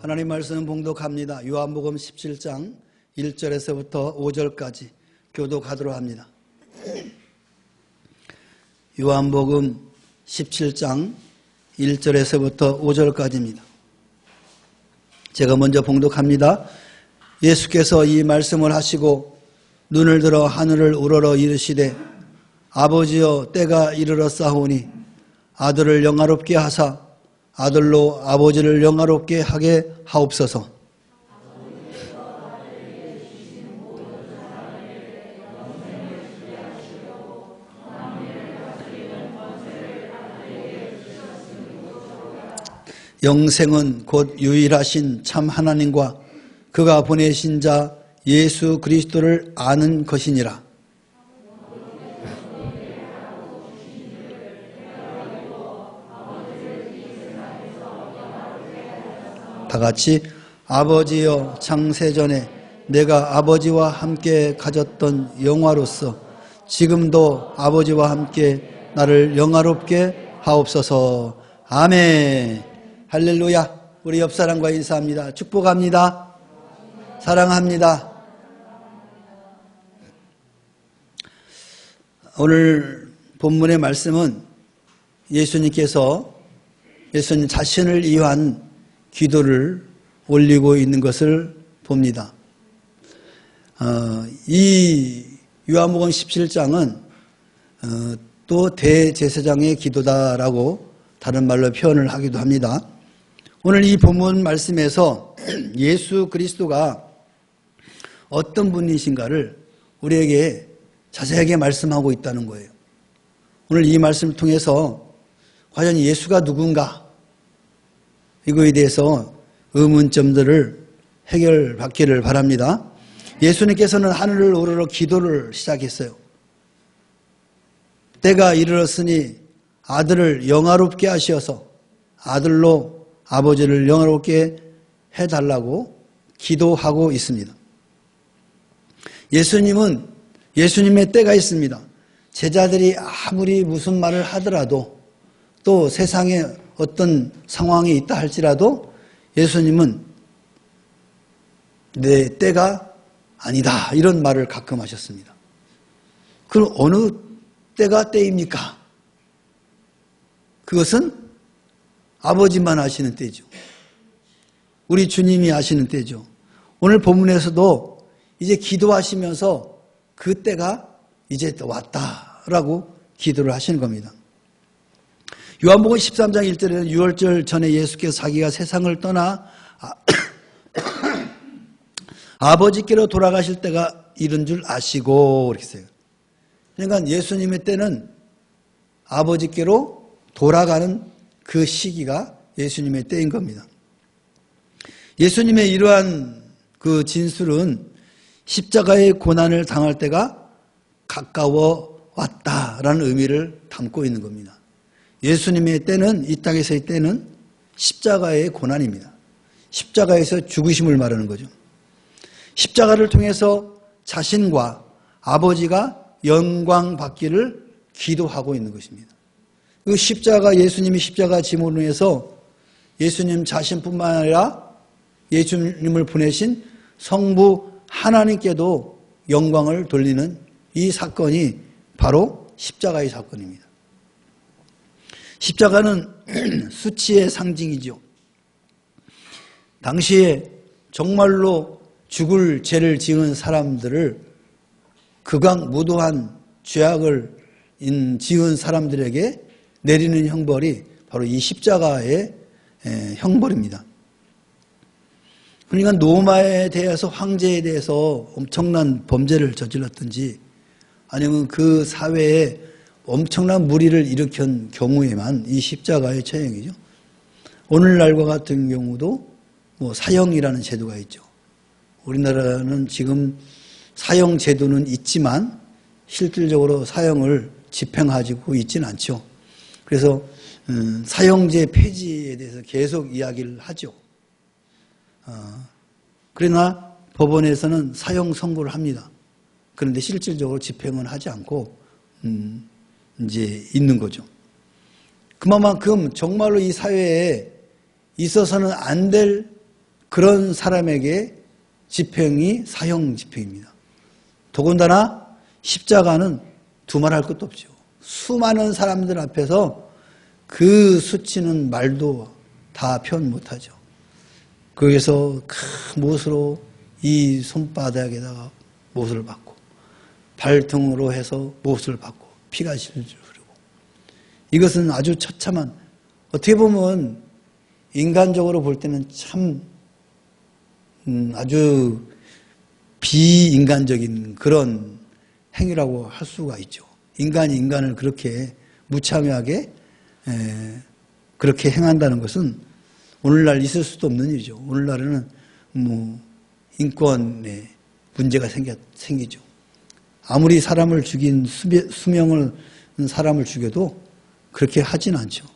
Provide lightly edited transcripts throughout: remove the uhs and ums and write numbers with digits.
하나님 말씀 봉독합니다. 요한복음 17장 1절에서부터 5절까지 교독하도록 합니다. 요한복음 17장 1절에서부터 5절까지입니다. 제가 먼저 봉독합니다. 예수께서 이 말씀을 하시고 눈을 들어 하늘을 우러러 이르시되 아버지여 때가 이르렀사오니 아들을 영화롭게 하사 아들로 아버지를 영화롭게 하게 하옵소서. 영생은 곧 유일하신 참 하나님과 그가 보내신 자 예수 그리스도를 아는 것이니라. 다같이 아버지여 창세전에 내가 아버지와 함께 가졌던 영화로서 지금도 아버지와 함께 나를 영화롭게 하옵소서. 아멘. 할렐루야. 우리 옆사람과 인사합니다. 축복합니다. 사랑합니다. 오늘 본문의 말씀은 예수님께서 예수님 자신을 위한 기도를 올리고 있는 것을 봅니다. 이 요한복음 17장은 또 대제사장의 기도다라고 다른 말로 표현을 하기도 합니다. 오늘 이 본문 말씀에서 예수 그리스도가 어떤 분이신가를 우리에게 자세하게 말씀하고 있다는 거예요. 오늘 이 말씀을 통해서 과연 예수가 누군가 이거에 대해서 의문점들을 해결받기를 바랍니다. 예수님께서는 하늘을 우러러 기도를 시작했어요. 때가 이르렀으니 아들을 영화롭게 하시어서 아들로 아버지를 영화롭게 해달라고 기도하고 있습니다. 예수님의 때가 있습니다. 제자들이 아무리 무슨 말을 하더라도 또 세상에 어떤 상황이 있다 할지라도 예수님은 내 때가 아니다 이런 말을 가끔 하셨습니다. 그럼 어느 때가 때입니까? 그것은 아버지만 아시는 때죠. 우리 주님이 아시는 때죠. 오늘 본문에서도 이제 기도하시면서 그 때가 이제 왔다라고 기도를 하시는 겁니다. 요한복음 13장 1절에는 유월절 전에 예수께서 자기가 세상을 떠나 아버지께로 돌아가실 때가 이른 줄 아시고 이렇게 써요. 그러니까 예수님의 때는 아버지께로 돌아가는 그 시기가 예수님의 때인 겁니다. 예수님의 이러한 그 진술은 십자가의 고난을 당할 때가 가까워 왔다라는 의미를 담고 있는 겁니다. 예수님의 때는, 이 땅에서의 때는 십자가의 고난입니다. 십자가에서 죽으심을 말하는 거죠. 십자가를 통해서 자신과 아버지가 영광 받기를 기도하고 있는 것입니다. 그 십자가, 예수님이 십자가 짐으로 인해서 예수님 자신뿐만 아니라 예수님을 보내신 성부 하나님께도 영광을 돌리는 이 사건이 바로 십자가의 사건입니다. 십자가는 수치의 상징이죠. 당시에 정말로 죽을 죄를 지은 사람들을 극악무도한 죄악을 지은 사람들에게 내리는 형벌이 바로 이 십자가의 형벌입니다. 그러니까 노마에 대해서 황제에 대해서 엄청난 범죄를 저질렀든지 아니면 그 사회에 엄청난 무리를 일으킨 경우에만 이 십자가의 처형이죠. 오늘날과 같은 경우도 사형이라는 제도가 있죠. 우리나라는 지금 사형 제도는 있지만 실질적으로 사형을 집행하고 있지는 않죠. 그래서 사형제 폐지에 대해서 계속 이야기를 하죠. 그러나 법원에서는 사형 선고를 합니다. 그런데 실질적으로 집행은 하지 않고 이제 있는 거죠. 그만큼 정말로 이 사회에 있어서는 안 될 그런 사람에게 집행이 사형 집행입니다. 더군다나 십자가는 두말할 것도 없죠. 수많은 사람들 앞에서 그 수치는 말도 다 표현 못하죠. 거기서 큰 못으로 이 손바닥에다가 못을 받고 발등으로 해서 못을 받고 피가 실줄 흐르고, 이것은 아주 처참한, 어떻게 보면 인간적으로 볼 때는 참 아주 비인간적인 그런 행위라고 할 수가 있죠. 인간이 인간을 그렇게 무참하게 그렇게 행한다는 것은 오늘날 있을 수도 없는 일이죠. 오늘날에는 인권에 문제가 생기죠. 아무리 사람을 죽인 수명을 사람을 죽여도 그렇게 하진 않죠.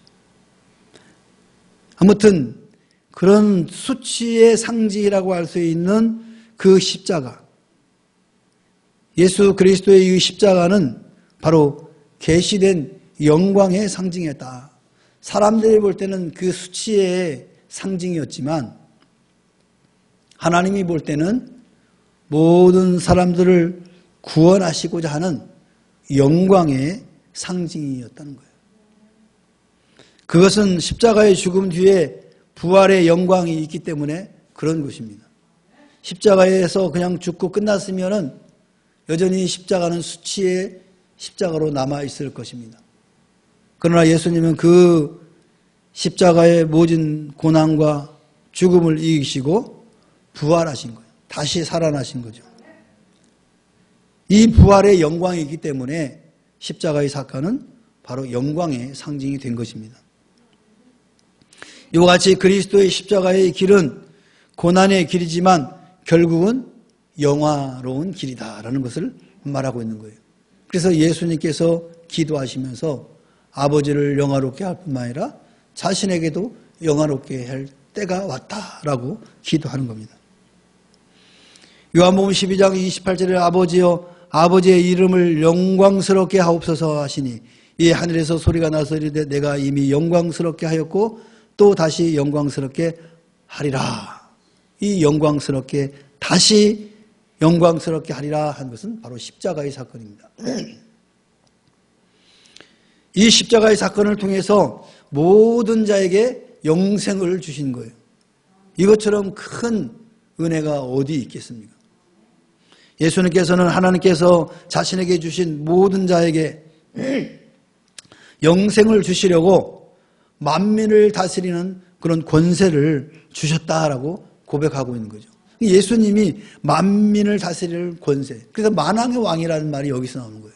아무튼 그런 수치의 상징이라고 할 수 있는 그 십자가, 예수 그리스도의 이 십자가는 바로 계시된 영광의 상징이었다. 사람들이 볼 때는 그 수치의 상징이었지만 하나님이 볼 때는 모든 사람들을 구원하시고자 하는 영광의 상징이었다는 거예요. 그것은 십자가의 죽음 뒤에 부활의 영광이 있기 때문에 그런 것입니다. 십자가에서 그냥 죽고 끝났으면은 여전히 십자가는 수치의 십자가로 남아있을 것입니다. 그러나 예수님은 그 십자가의 모진 고난과 죽음을 이기시고 부활하신 거예요. 다시 살아나신 거죠. 이 부활의 영광이 있기 때문에 십자가의 사건은 바로 영광의 상징이 된 것입니다. 이와 같이 그리스도의 십자가의 길은 고난의 길이지만 결국은 영화로운 길이다라는 것을 말하고 있는 거예요. 그래서 예수님께서 기도하시면서 아버지를 영화롭게 할 뿐만 아니라 자신에게도 영화롭게 할 때가 왔다라고 기도하는 겁니다. 요한복음 12장 28절에 아버지여 아버지의 이름을 영광스럽게 하옵소서 하시니 이 하늘에서 소리가 나서 이르되 내가 이미 영광스럽게 하였고 또 다시 영광스럽게 하리라. 이 영광스럽게 다시 영광스럽게 하리라 한 것은 바로 십자가의 사건입니다. 이 십자가의 사건을 통해서 모든 자에게 영생을 주신 거예요. 이것처럼 큰 은혜가 어디 있겠습니까? 예수님께서는 하나님께서 자신에게 주신 모든 자에게 영생을 주시려고 만민을 다스리는 그런 권세를 주셨다라고 고백하고 있는 거죠. 예수님이 만민을 다스릴 권세. 그래서 만왕의 왕이라는 말이 여기서 나오는 거예요.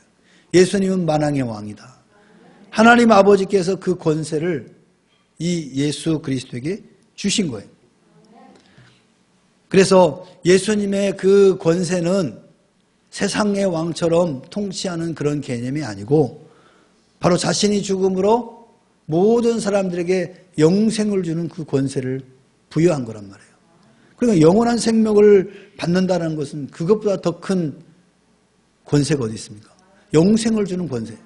예수님은 만왕의 왕이다. 하나님 아버지께서 그 권세를 이 예수 그리스도에게 주신 거예요. 그래서 예수님의 그 권세는 세상의 왕처럼 통치하는 그런 개념이 아니고 바로 자신이 죽음으로 모든 사람들에게 영생을 주는 그 권세를 부여한 거란 말이에요. 그러니까 영원한 생명을 받는다는 것은 그것보다 더 큰 권세가 어디 있습니까? 영생을 주는 권세.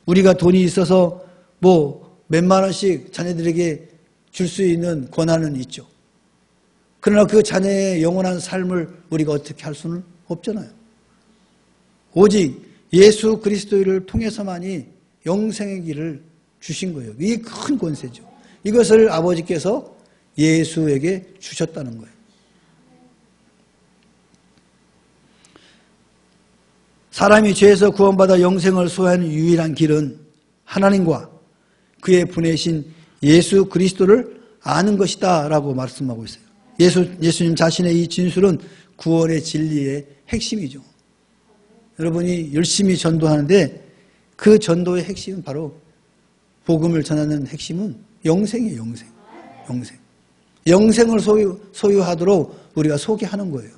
우리가 돈이 있어서 뭐 몇만 원씩 자녀들에게 줄 수 있는 권한은 있죠. 그러나 그 자녀의 영원한 삶을 우리가 어떻게 할 수는 없잖아요. 오직 예수 그리스도를 통해서만이 영생의 길을 주신 거예요. 이게 큰 권세죠. 이것을 아버지께서 예수에게 주셨다는 거예요. 사람이 죄에서 구원받아 영생을 소유하는 유일한 길은 하나님과 그의 보내신 예수 그리스도를 아는 것이다 라고 말씀하고 있어요. 예수님 자신의 이 진술은 구원의 진리의 핵심이죠. 여러분이 열심히 전도하는데 그 전도의 핵심은 바로 복음을 전하는 핵심은 영생이에요. 영생. 영생을 소유하도록 우리가 소개하는 거예요.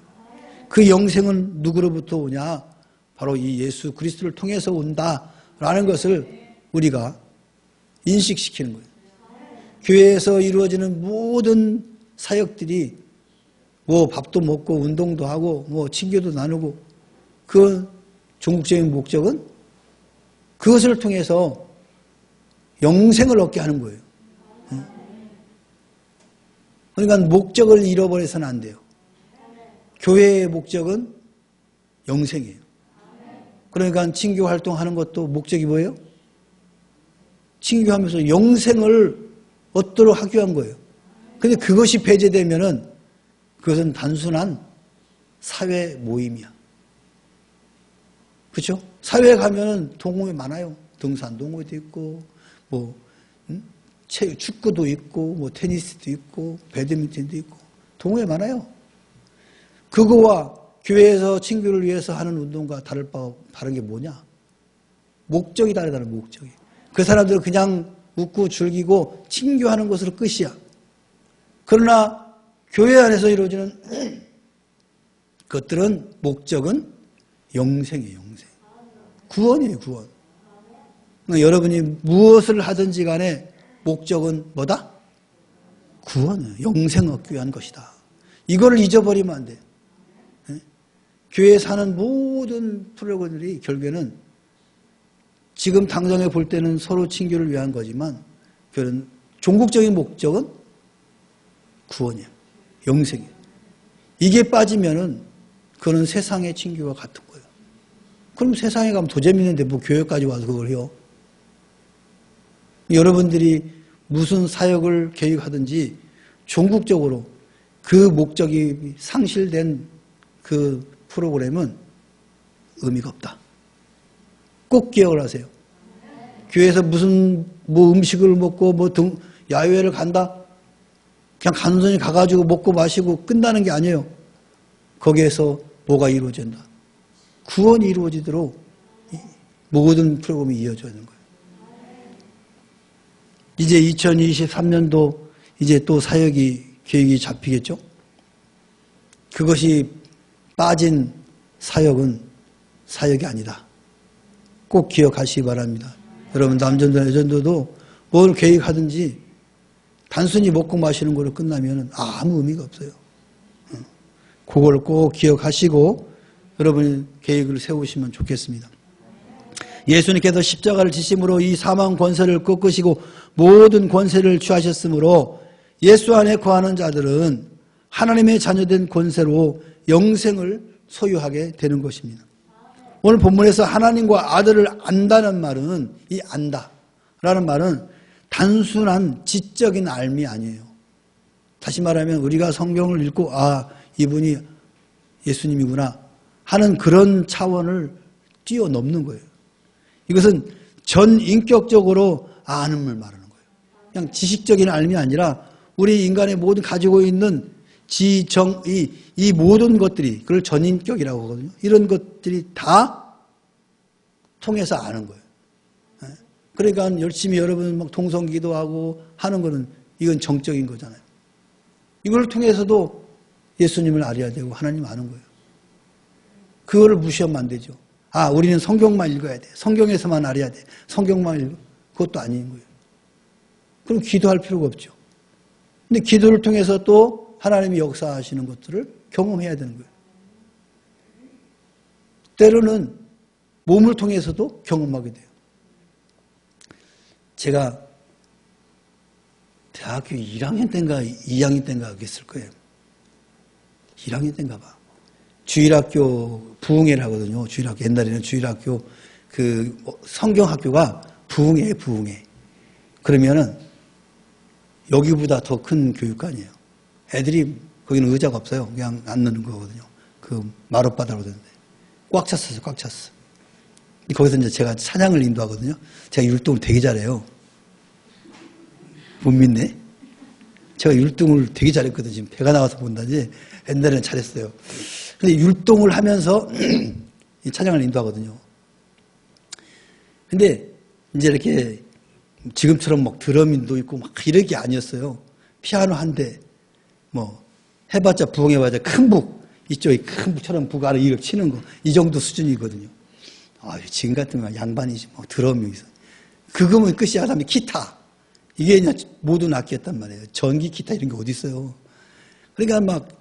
그 영생은 누구로부터 오냐? 바로 이 예수 그리스도를 통해서 온다라는 것을 우리가 인식시키는 거예요. 교회에서 이루어지는 모든 사역들이 뭐 밥도 먹고 운동도 하고 뭐 친교도 나누고 그 종국적인 목적은 그것을 통해서 영생을 얻게 하는 거예요. 그러니까 목적을 잃어버려서는 안 돼요. 교회의 목적은 영생이에요. 그러니까 친교 활동하는 것도 목적이 뭐예요? 친교하면서 영생을 얻도록 하기 위한 거예요. 근데 그것이 배제되면은 그것은 단순한 사회 모임이야. 그렇죠? 사회에 가면은 동호회 많아요. 등산 동호회도 있고, 뭐 축구도 있고, 뭐 테니스도 있고, 배드민턴도 있고, 동호회 많아요. 그거와 교회에서 친교를 위해서 하는 운동과 다른 게 뭐냐? 목적이 다르다는 목적이. 그 사람들은 그냥 웃고 즐기고 친교하는 것으로 끝이야. 그러나 교회 안에서 이루어지는 것들은 목적은 영생이에요, 영생. 구원이에요, 구원. 그러니까 여러분이 무엇을 하든지 간에 목적은 뭐다? 구원이에요. 영생을 얻기 위한 것이다. 이거를 잊어버리면 안 돼요. 교회에 사는 모든 프로그램들이 결국에는 지금 당장에 볼 때는 서로 친교를 위한 거지만 그런 종국적인 목적은 구원이에요. 영생이에요. 이게 빠지면은 그거는 세상의 친교와 같은 거예요. 그럼 세상에 가면 더 재밌는데 뭐 교회까지 와서 그걸 해요. 여러분들이 무슨 사역을 계획하든지 종국적으로 그 목적이 상실된 그 프로그램은 의미가 없다. 꼭 기억을 하세요. 교회에서 무슨 뭐 음식을 먹고 뭐 야외를 간다. 그냥 간선히 가가지고 먹고 마시고 끝나는 게 아니에요. 거기에서 뭐가 이루어진다. 구원이 이루어지도록 모든 프로그램이 이어져야 하는 거예요. 이제 2023년도 이제 또 사역이 계획이 잡히겠죠? 그것이 빠진 사역은 사역이 아니다. 꼭 기억하시기 바랍니다. 여러분 남전도 여전도도 뭘 계획하든지 단순히 먹고 마시는 걸로 끝나면 아무 의미가 없어요. 그걸 꼭 기억하시고 여러분이 계획을 세우시면 좋겠습니다. 예수님께서 십자가를 지심으로 이 사망 권세를 꺾으시고 모든 권세를 취하셨으므로 예수 안에 거하는 자들은 하나님의 자녀된 권세로 영생을 소유하게 되는 것입니다. 오늘 본문에서 하나님과 아들을 안다는 말은 이 안다라는 말은 단순한 지적인 알미 아니에요. 다시 말하면 우리가 성경을 읽고 이분이 예수님이구나 하는 그런 차원을 뛰어넘는 거예요. 이것은 전인격적으로 아는 걸 말하는 거예요. 그냥 지식적인 알미 아니라 우리 인간의 모든 가지고 있는 지정의 이 모든 것들이 그걸 전인격이라고 하거든요. 이런 것들이 다 통해서 아는 거예요. 그러니까 열심히 여러분 막 동성기도하고 하는 거는 이건 정적인 거잖아요. 이걸 통해서도 예수님을 알아야 되고 하나님 아는 거예요. 그거를 무시하면 안 되죠. 우리는 성경만 읽어야 돼. 성경에서만 알아야 돼. 성경만 읽어. 그것도 아닌 거예요. 그럼 기도할 필요가 없죠. 근데 기도를 통해서 또 하나님이 역사하시는 것들을 경험해야 되는 거예요. 때로는 몸을 통해서도 경험하게 돼요. 제가 대학교 1학년 때인가 2학년 때인가 그랬을 거예요. 1학년 때인가 봐. 주일학교 부흥회를 하거든요. 주일학교 옛날에는 주일학교 그 성경학교가 부흥회에 부흥회. 그러면은 여기보다 더 큰 교육관이에요. 애들이 거기는 의자가 없어요. 그냥 앉는 거거든요. 그 마룻바닥으로 되는데 꽉 찼어요. 꽉 찼어. 거기서 이제 제가 찬양을 인도하거든요. 제가 율동을 되게 잘해요. 못 믿네. 제가 율동을 되게 잘했거든요. 지금 배가 나와서 본다지 옛날에는 잘했어요. 근데 율동을 하면서 이 찬양을 인도하거든요. 근데 이제 이렇게 지금처럼 막 드럼인도 있고 막 이런 게 아니었어요. 피아노 한 대, 뭐 해봤자 부흥해봤자 큰 북, 이쪽에 큰 북처럼 북 아래 이렇게 치는 거, 이 정도 수준이거든요. 지금 같으면 양반이지, 뭐 드럼이 있어. 그거면 끝이야. 그다음에 기타. 이게 그냥 모든 악기였단 말이에요. 전기 기타 이런 게 어디 있어요. 그러니까 막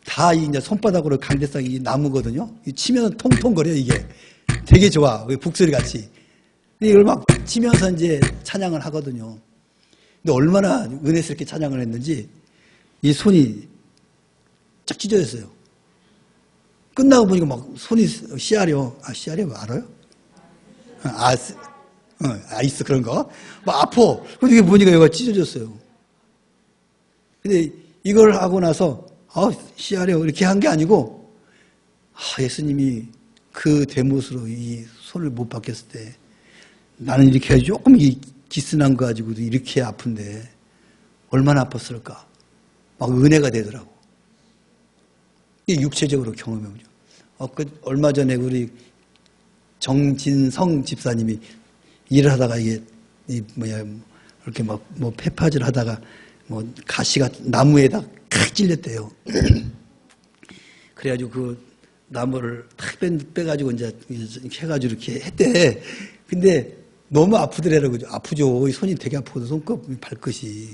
다 이제 손바닥으로 강대상이 나무거든요. 치면 통통거려 이게. 되게 좋아. 북소리 같이. 이걸 막 치면서 이제 찬양을 하거든요. 근데 얼마나 은혜스럽게 찬양을 했는지 이 손이 쫙 찢어졌어요. 끝나고 보니까 막 손이 씨알이요. 씨알이 알아요? 있어, 그런 거. 막 아파. 근데 이게 보니까 여기가 찢어졌어요. 근데 이걸 하고 나서, 씨알이요. 이렇게 한 게 아니고, 예수님이 그 대못으로 이 손을 못 박혔을 때, 나는 이렇게 조금 이 기스난 거 가지고도 이렇게 아픈데, 얼마나 아팠을까. 막 은혜가 되더라고. 이게 육체적으로 경험해보죠. 얼마 전에 우리 정진성 집사님이 일을 하다가 이렇게 폐파질 하다가 가시가 나무에다 칵 찔렸대요. 그래가지고 그 나무를 탁 빼가지고 이제 해가지고 이렇게 했대. 근데 너무 아프더라고요. 아프죠. 손이 되게 아프거든. 손끝, 발끝이.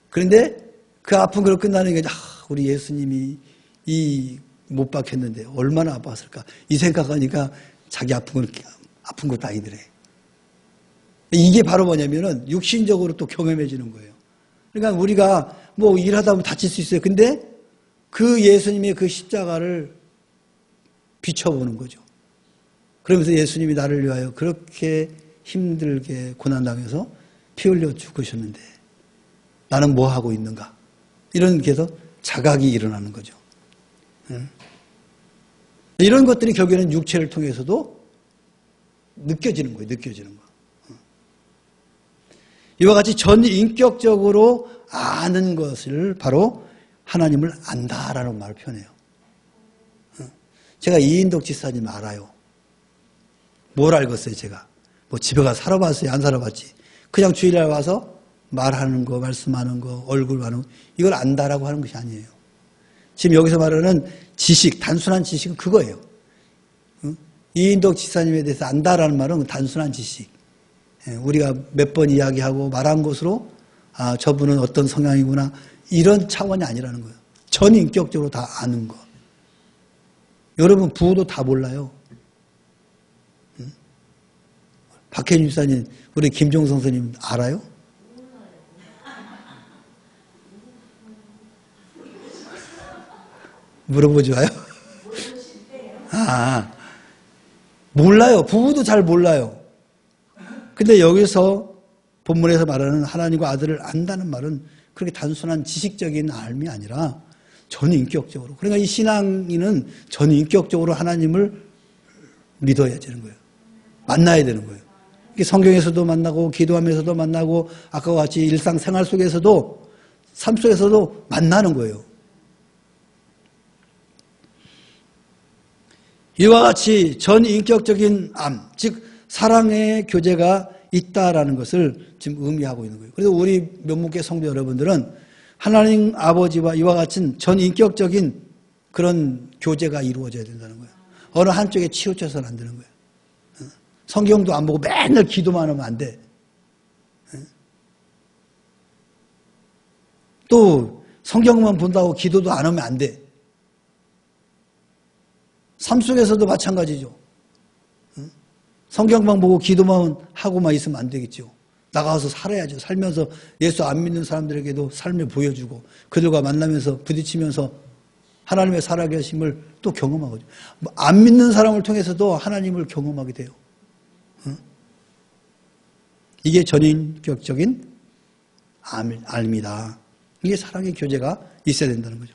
그런데 그 아픈 걸 끝나는 게, 우리 예수님이 못 박혔는데 얼마나 아팠을까. 이 생각하니까 자기 아픈 것도 아니더래. 이게 바로 뭐냐면은 육신적으로 또 경험해지는 거예요. 그러니까 우리가 일하다 보면 다칠 수 있어요. 근데 그 예수님의 그 십자가를 비춰보는 거죠. 그러면서 예수님이 나를 위하여 그렇게 힘들게 고난당해서 피 흘려 죽으셨는데 나는 뭐 하고 있는가? 이런 게서 자각이 일어나는 거죠. 이런 것들이 결국에는 육체를 통해서도 느껴지는 거예요. 느껴지는 거. 이와 같이 전인격적으로 아는 것을 바로 하나님을 안다라는 말을 표현해요. 제가 이인덕 지사님 알아요. 뭘 알겠어요, 제가? 집에 가서 살아봤어요, 안 살아봤지? 그냥 주일날 와서 말하는 거, 말씀하는 거, 얼굴 하는 거, 이걸 안다라고 하는 것이 아니에요. 지금 여기서 말하는 지식, 단순한 지식은 그거예요. 이인덕 지사님에 대해서 안다라는 말은 단순한 지식. 우리가 몇 번 이야기하고 말한 것으로 저분은 어떤 성향이구나 이런 차원이 아니라는 거예요. 전인격적으로 다 아는 거. 여러분 부도 다 몰라요. 박혜준 집사님, 우리 김종성 선생님 알아요? 물어보지 마요. 몰라요. 부부도 잘 몰라요. 근데 여기서 본문에서 말하는 하나님과 아들을 안다는 말은 그렇게 단순한 지식적인 알미 아니라 전인격적으로. 그러니까 이 신앙인은 전인격적으로 하나님을 믿어야 되는 거예요. 만나야 되는 거예요. 성경에서도 만나고 기도하면서도 만나고 아까와 같이 일상생활 속에서도 삶 속에서도 만나는 거예요. 이와 같이 전인격적인 암, 즉 사랑의 교제가 있다라는 것을 지금 의미하고 있는 거예요. 그래서 우리 면목계 성도 여러분들은 하나님 아버지와 이와 같은 전인격적인 그런 교제가 이루어져야 된다는 거예요. 어느 한쪽에 치우쳐서는 안 되는 거예요. 성경도 안 보고 맨날 기도만 하면 안 돼. 또 성경만 본다고 기도도 안 하면 안 돼. 삶 속에서도 마찬가지죠. 성경만 보고 기도만 하고만 있으면 안 되겠죠. 나가서 살아야죠. 살면서 예수 안 믿는 사람들에게도 삶을 보여주고 그들과 만나면서 부딪히면서 하나님의 살아계심을 또 경험하거든요. 안 믿는 사람을 통해서도 하나님을 경험하게 돼요. 이게 전인격적인 알미다. 이게 사랑의 교제가 있어야 된다는 거죠.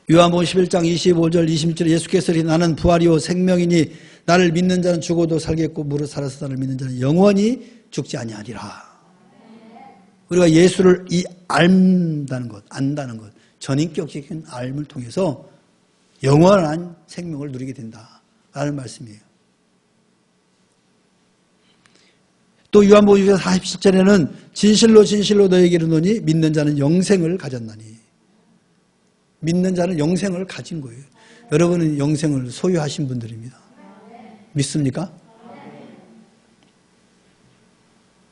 요한복음 11장 25절 26절에 예수께서 나는 부활이요 생명이니 나를 믿는 자는 죽어도 살겠고 무릇 살아서 나를 믿는 자는 영원히 죽지 아니하리라. 우리가 예수를 안다는 것, 안다는 것, 전인격적인 알을 통해서 영원한 생명을 누리게 된다라는 말씀이에요. 또 요한복음 47절에는 진실로 진실로 너에게 이르노니 믿는 자는 영생을 가졌나니. 믿는 자는 영생을 가진 거예요. 여러분은 영생을 소유하신 분들입니다. 믿습니까?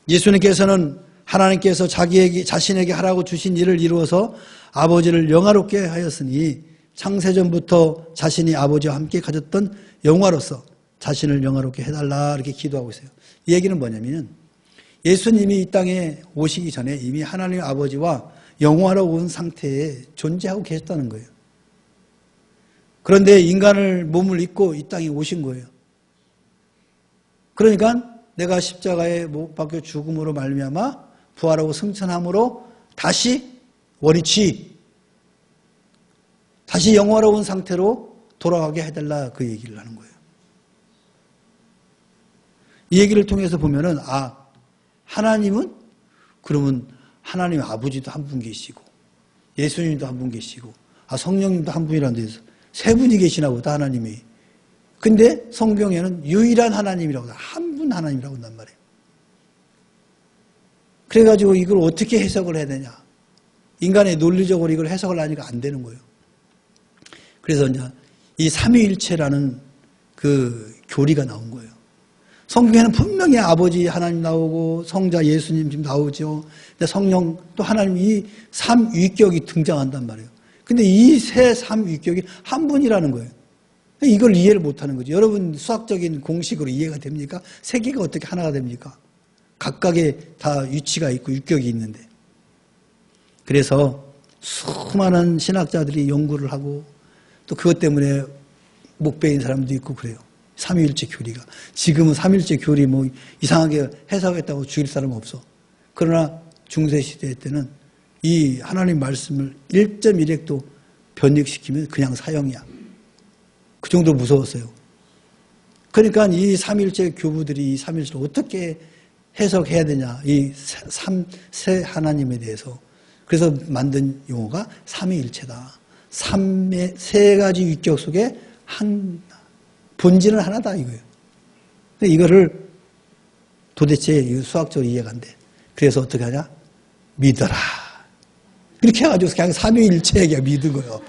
예수님께서는 하나님께서 자신에게 하라고 주신 일을 이루어서 아버지를 영화롭게 하였으니 창세전부터 자신이 아버지와 함께 가졌던 영화로서 자신을 영화롭게 해달라 이렇게 기도하고 있어요. 이 얘기는 뭐냐면 예수님이 이 땅에 오시기 전에 이미 하나님 아버지와 영원하고 상태에 존재하고 계셨다는 거예요. 그런데 인간을 몸을 입고 이 땅에 오신 거예요. 그러니까 내가 십자가에 못 박혀 죽음으로 말미암아 부활하고 승천함으로 다시 원위치, 다시 영원로운 상태로 돌아가게 해달라 그 얘기를 하는 거예요. 이 얘기를 통해서 보면은 하나님은 그러면 하나님 아버지도 한 분 계시고 예수님도 한 분 계시고 성령님도 한 분이라는 데서 세 분이 계시나 보다 하나님이. 근데 성경에는 유일한 하나님이라고 한 분 하나님이라고 한단 말이에요. 그래가지고 이걸 어떻게 해석을 해야 되냐. 인간의 논리적으로 이걸 해석을 하니까 안 되는 거예요. 그래서 이제 이 삼위일체라는 그 교리가 나온 거예요. 성경에는 분명히 아버지 하나님 나오고 성자 예수님 지금 나오죠. 근데 성령 또 하나님 이 삼위격이 등장한단 말이에요. 근데 이 세 삼위격이 한 분이라는 거예요. 이걸 이해를 못하는 거죠. 여러분 수학적인 공식으로 이해가 됩니까? 세 개가 어떻게 하나가 됩니까? 각각의 다 위치가 있고 유격이 있는데. 그래서 수많은 신학자들이 연구를 하고 또 그것 때문에 목배인 사람도 있고 그래요. 삼위일체 교리가. 지금은 삼위일체 교리 뭐 이상하게 해석했다고 죽일 사람은 없어. 그러나 중세시대 때는 이 하나님 말씀을 1.1핵도 변익시키면 그냥 사형이야. 그 정도로 무서웠어요. 그러니까 이 삼위일체 교부들이 이 삼위일체를 어떻게 해석해야 되냐. 이 세 하나님에 대해서. 그래서 만든 용어가 삼위일체다. 세 가지 위격 속에 본질은 하나다 이거예요. 근데 이거를 도대체 수학적으로 이해가 안 돼. 그래서 어떻게 하냐? 믿어라. 이렇게 해가지고 그냥 삼위일체 얘기가 믿은 거예요.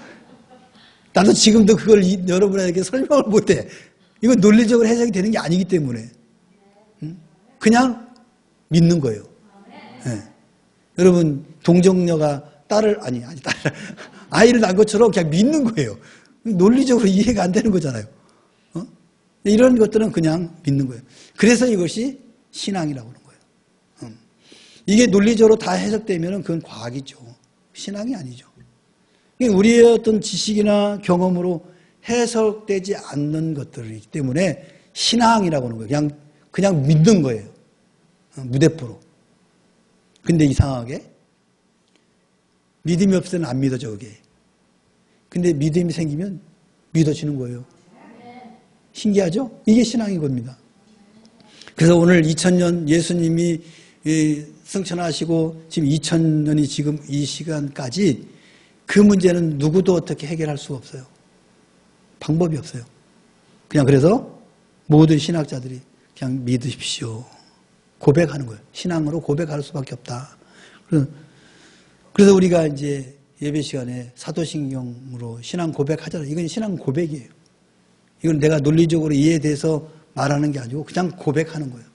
나도 지금도 그걸 여러분에게 설명을 못해. 이건 논리적으로 해석이 되는 게 아니기 때문에. 그냥 믿는 거예요. 네. 여러분 동정녀가 아이를 낳은 것처럼 그냥 믿는 거예요. 논리적으로 이해가 안 되는 거잖아요. 이런 것들은 그냥 믿는 거예요. 그래서 이것이 신앙이라고 하는 거예요. 이게 논리적으로 다 해석되면 그건 과학이죠. 신앙이 아니죠. 우리의 어떤 지식이나 경험으로 해석되지 않는 것들이기 때문에 신앙이라고 하는 거예요. 그냥 믿는 거예요. 무대포로. 근데 이상하게 믿음이 없을 때는 안 믿어져 그게. 근데 믿음이 생기면 믿어지는 거예요. 신기하죠? 이게 신앙인 겁니다. 그래서 오늘 2000년 예수님이 승천하시고 지금 2000년이 지금 이 시간까지 그 문제는 누구도 어떻게 해결할 수 없어요. 방법이 없어요. 그냥 그래서 모든 신학자들이 그냥 믿으십시오. 고백하는 거예요. 신앙으로 고백할 수밖에 없다. 그래서 우리가 이제 예배 시간에 사도신경으로 신앙 고백하잖아요. 이건 신앙 고백이에요. 이건 내가 논리적으로 이해돼서 말하는 게 아니고 그냥 고백하는 거예요.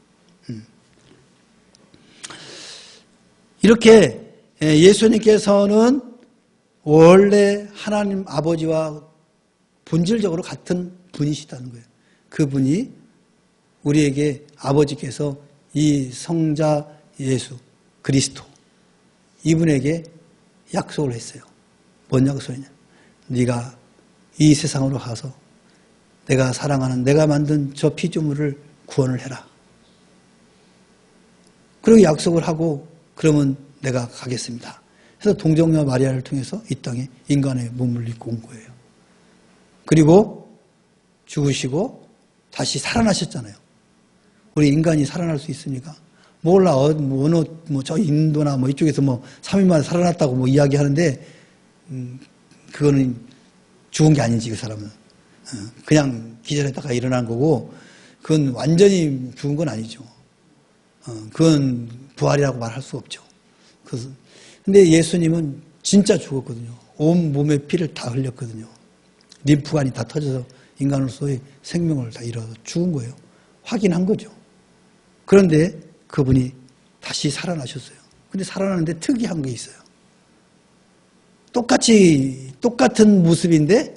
이렇게 예수님께서는 원래 하나님 아버지와 본질적으로 같은 분이시다는 거예요. 그분이 우리에게 아버지께서 이 성자 예수 그리스도 이분에게 약속을 했어요. 뭔 약속이냐? 네가 이 세상으로 가서 내가 사랑하는 내가 만든 저 피조물을 구원을 해라. 그리고 약속을 하고 그러면 내가 가겠습니다. 그래서 동정녀 마리아를 통해서 이 땅에 인간의 몸을 입고 온 거예요. 그리고 죽으시고 다시 살아나셨잖아요. 우리 인간이 살아날 수 있습니까? 몰라. 저 인도나 이쪽에서 3일 만에 살아났다고 이야기하는데, 그거는 죽은 게 아니지, 그 사람은. 그냥 기절했다가 일어난 거고, 그건 완전히 죽은 건 아니죠. 그건 부활이라고 말할 수 없죠. 근데 예수님은 진짜 죽었거든요. 온 몸의 피를 다 흘렸거든요. 림프관이 다 터져서 인간으로서의 생명을 다 잃어서 죽은 거예요. 확인한 거죠. 그런데 그분이 다시 살아나셨어요. 근데 살아나는데 특이한 게 있어요. 똑같은 모습인데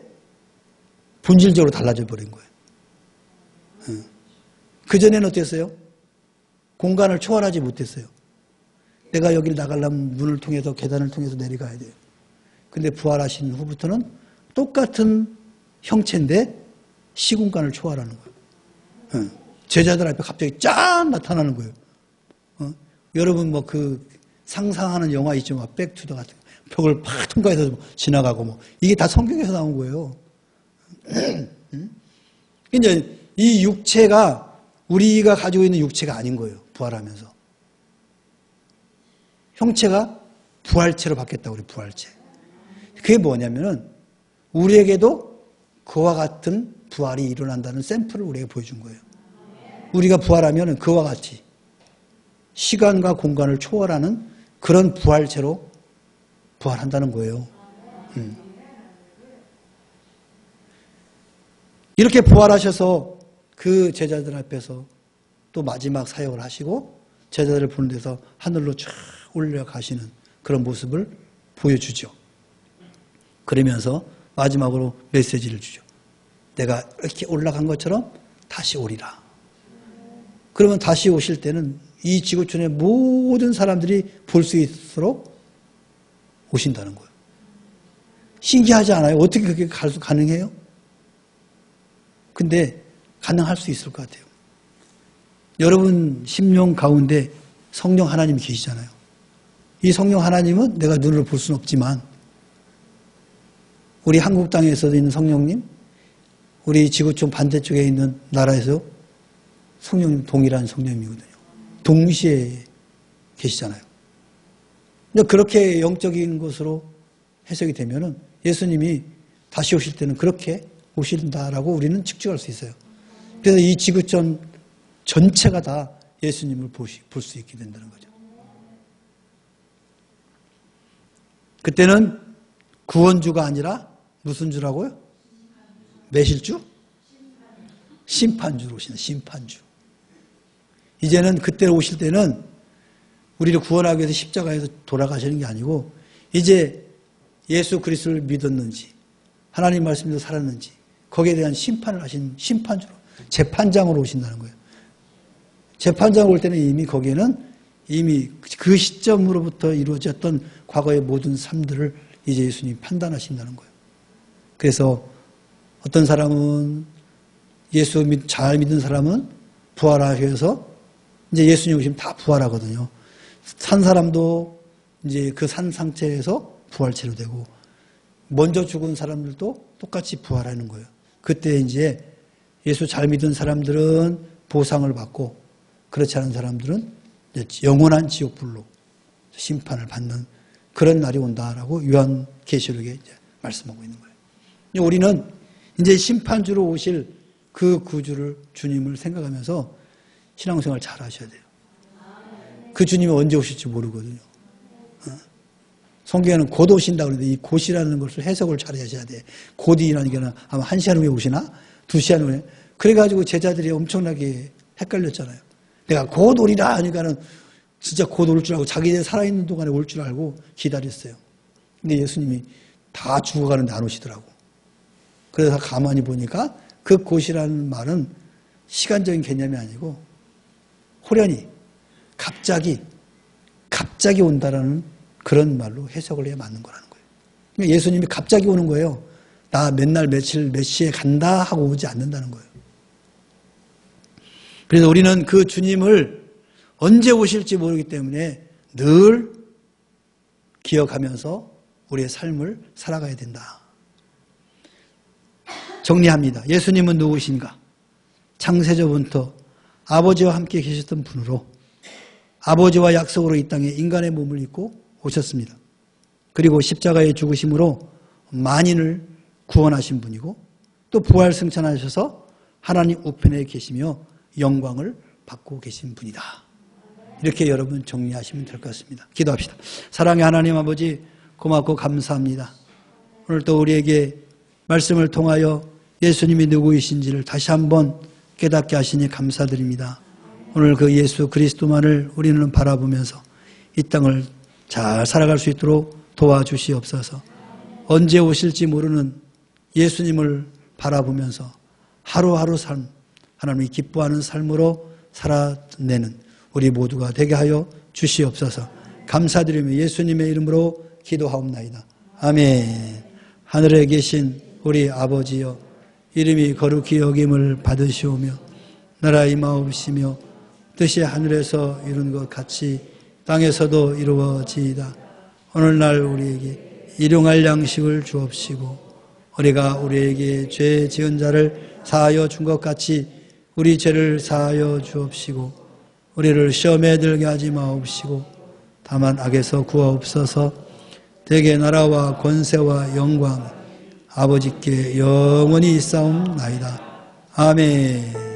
본질적으로 달라져 버린 거예요. 그전에는 어땠어요? 공간을 초월하지 못했어요. 내가 여기를 나가려면 문을 통해서 계단을 통해서 내려가야 돼요. 근데 부활하신 후부터는 똑같은 형체인데 시공간을 초월하는 거예요. 제자들 앞에 갑자기 짠 나타나는 거예요. 여러분 뭐 그 상상하는 영화 있죠. 막 백투더 같은 거. 벽을 팍 통과해서 지나가고 뭐 이게 다 성경에서 나온 거예요. 이제 이 육체가 우리가 가지고 있는 육체가 아닌 거예요. 부활하면서. 형체가 부활체로 바뀌었다고 그래요. 부활체. 그게 뭐냐면은 우리에게도 그와 같은 부활이 일어난다는 샘플을 우리에게 보여준 거예요. 우리가 부활하면은 그와 같이 시간과 공간을 초월하는 그런 부활체로 부활한다는 거예요. 이렇게 부활하셔서 그 제자들 앞에서 또 마지막 사역을 하시고 제자들을 보는 데서 하늘로 쫙 올라가시는 그런 모습을 보여주죠. 그러면서 마지막으로 메시지를 주죠. 내가 이렇게 올라간 것처럼 다시 오리라. 그러면 다시 오실 때는 이 지구촌의 모든 사람들이 볼 수 있도록 오신다는 거예요. 신기하지 않아요? 어떻게 그게 가능해요? 근데 가능할 수 있을 것 같아요. 여러분 심령 가운데 성령 하나님이 계시잖아요. 이 성령 하나님은 내가 눈으로 볼 수는 없지만 우리 한국 땅에서 있는 성령님, 우리 지구촌 반대쪽에 있는 나라에서 성령님 동일한 성령님이거든요. 동시에 계시잖아요. 근데 그렇게 영적인 것으로 해석이 되면은 예수님이 다시 오실 때는 그렇게 오신다라고 우리는 측정할 수 있어요. 그래서 이 지구촌 전체가 다 예수님을 볼 수 있게 된다는 거죠. 그때는 구원주가 아니라 무슨 주라고요? 매실주? 심판주로 오시는 심판주. 이제는 그때 오실 때는 우리를 구원하기 위해서 십자가에서 돌아가시는 게 아니고 이제 예수 그리스도를 믿었는지 하나님 말씀대로 살았는지 거기에 대한 심판을 하신 심판주로 재판장으로 오신다는 거예요. 재판장으로 올 때는 이미 거기에는 이미 그 시점으로부터 이루어졌던 과거의 모든 삶들을 이제 예수님이 판단하신다는 거예요. 그래서 어떤 사람은 예수 잘 믿는 사람은 부활하셔서 이제 예수님 오시면 다 부활하거든요. 산 사람도 이제 그 산 상태에서 부활체로 되고 먼저 죽은 사람들도 똑같이 부활하는 거예요. 그때 이제 예수 잘 믿은 사람들은 보상을 받고 그렇지 않은 사람들은 영원한 지옥불로 심판을 받는 그런 날이 온다라고 요한계시록에 이제 말씀하고 있는 거예요. 우리는 이제 심판주로 오실 그 구주를 주님을 생각하면서 신앙생활 잘 하셔야 돼요. 그 주님이 언제 오실지 모르거든요. 성경에는 곧 오신다고 그러는데 이 곧이라는 것을 해석을 잘 하셔야 돼. 곧이라는 게 아마 1시간 후에 오시나? 2시간 후에? 그래가지고 제자들이 엄청나게 헷갈렸잖아요. 내가 곧 오리라 하니까는 진짜 곧 올 줄 알고 자기들 살아있는 동안에 올 줄 알고 기다렸어요. 근데 예수님이 다 죽어가는데 안 오시더라고. 그래서 가만히 보니까 그 곧이라는 말은 시간적인 개념이 아니고 호련히 갑자기 온다라는 그런 말로 해석을 해야 맞는 거라는 거예요. 그러니까 예수님이 갑자기 오는 거예요. 나 맨날 며칠 몇 시에 간다 하고 오지 않는다는 거예요. 그래서 우리는 그 주님을 언제 오실지 모르기 때문에 늘 기억하면서 우리의 삶을 살아가야 된다. 정리합니다. 예수님은 누구신가? 창세전부터 아버지와 함께 계셨던 분으로 아버지와 약속으로 이 땅에 인간의 몸을 입고 오셨습니다. 그리고 십자가의 죽으심으로 만인을 구원하신 분이고 또 부활 승천하셔서 하나님 우편에 계시며 영광을 받고 계신 분이다. 이렇게 여러분 정리하시면 될 것 같습니다. 기도합시다. 사랑의 하나님 아버지 고맙고 감사합니다. 오늘 또 우리에게 말씀을 통하여 예수님이 누구이신지를 다시 한번 깨닫게 하시니 감사드립니다. 오늘 그 예수 그리스도만을 우리는 바라보면서 이 땅을 잘 살아갈 수 있도록 도와주시옵소서. 언제 오실지 모르는 예수님을 바라보면서 하루하루 삶, 하나님이 기뻐하는 삶으로 살아내는 우리 모두가 되게 하여 주시옵소서. 감사드리며 예수님의 이름으로 기도하옵나이다. 아멘. 하늘에 계신 우리 아버지여, 이름이 거룩히 여김을 받으시오며 나라 임하옵시며 뜻이 하늘에서 이룬 것 같이 땅에서도 이루어지이다. 오늘날 우리에게 일용할 양식을 주옵시고 우리가 우리에게 죄 지은 자를 사하여 준 것 같이 우리 죄를 사하여 주옵시고 우리를 시험에 들게 하지 마옵시고 다만 악에서 구하옵소서. 대개 나라와 권세와 영광 아버지께 영원히 있사옵나이다. 아멘.